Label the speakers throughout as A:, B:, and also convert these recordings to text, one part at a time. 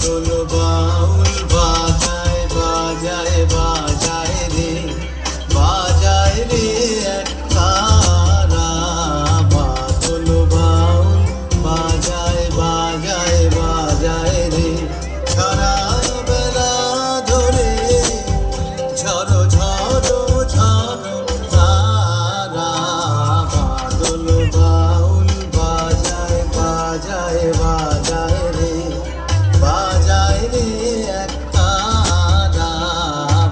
A: বাদল বাউল বাজায় বাজায় বাজায় রে, বাজায় রে এক তারা। বাদল বাউল বাজায় বাজায় বাজায় রে, সারা বেলা ধরে ঝড়ো ঝড়ো ঝড়ো তারা। বাদল বাউল বাজায় বাজায় বাজায় রে, বাজায় রে এক তারা।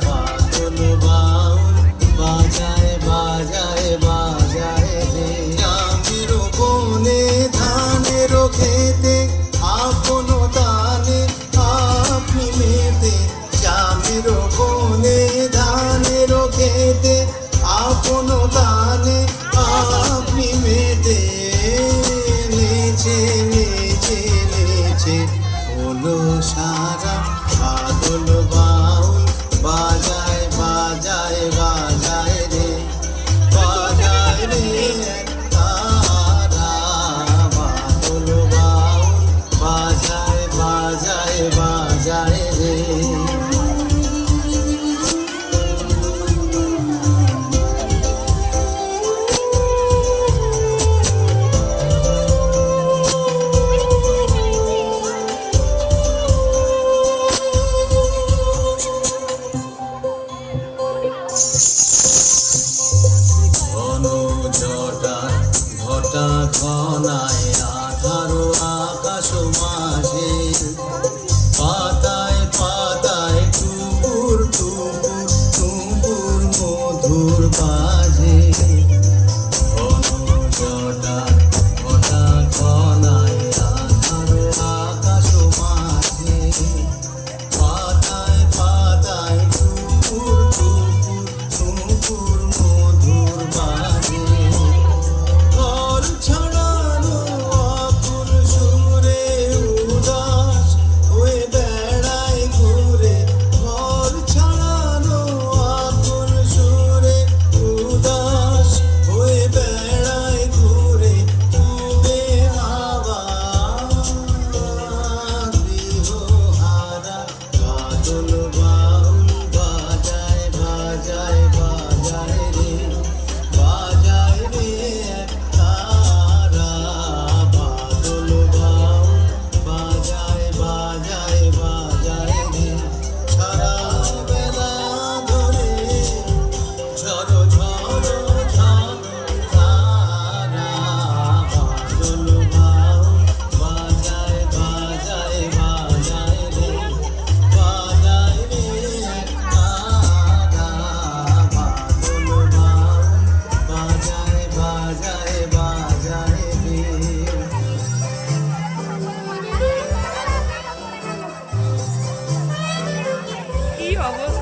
A: বাদল বাউল বাজায় বাজায় বাজায় রে। আমের বনে ধানের খেতে আপন দানে আপনি মেতে, চামের বনে ধানের খেতে আপন দানে আপনি মেতে। নেচে নেচে নেচে হলো সারা। বাদল বাউল বাজায় বাজায় বাজায় রে, বাজায় রে এক তারা। বাদল বাউল বাজায় বাজায় বাজায় রে। ঘন জটা ঘটা ঘনায় আধারো আকাশ মাঝে, পাতায় পাতায় টুকুর টুকুর টুকুর মধুর বাজে। ঘন জটা ঘটা ঘনায় আধারো আকাশ মাঝে, পাতায় পাতায় টুকুর টুকুর টুকুর মধুর বাজে। ঘর ছাড়ানো আকুল সুরে উদাস হয়ে বেড়ায় ঘুরে, ঘর ছাড়ানো আকুল সুরে উদাস হয়ে বেড়ায় ঘুরে। উবে হাওয়া গৃহহারা। বাদল বাউল বাজায় বাজায় বাজায় রে, বাজায় রে এক তারা। বাদল বাউল বাজায় বাজায় বাজায় রে, সারা বেলা ধরে ঝড়ো ঝড়ো ঝড়ো তারা। বাদল বাউল বাজায় বাজায় বাজায় রে, বাজায় রে এক তারা। বাদল বাউল বাজায় বাজায় বাজায় রে।
B: কি অবস্থা!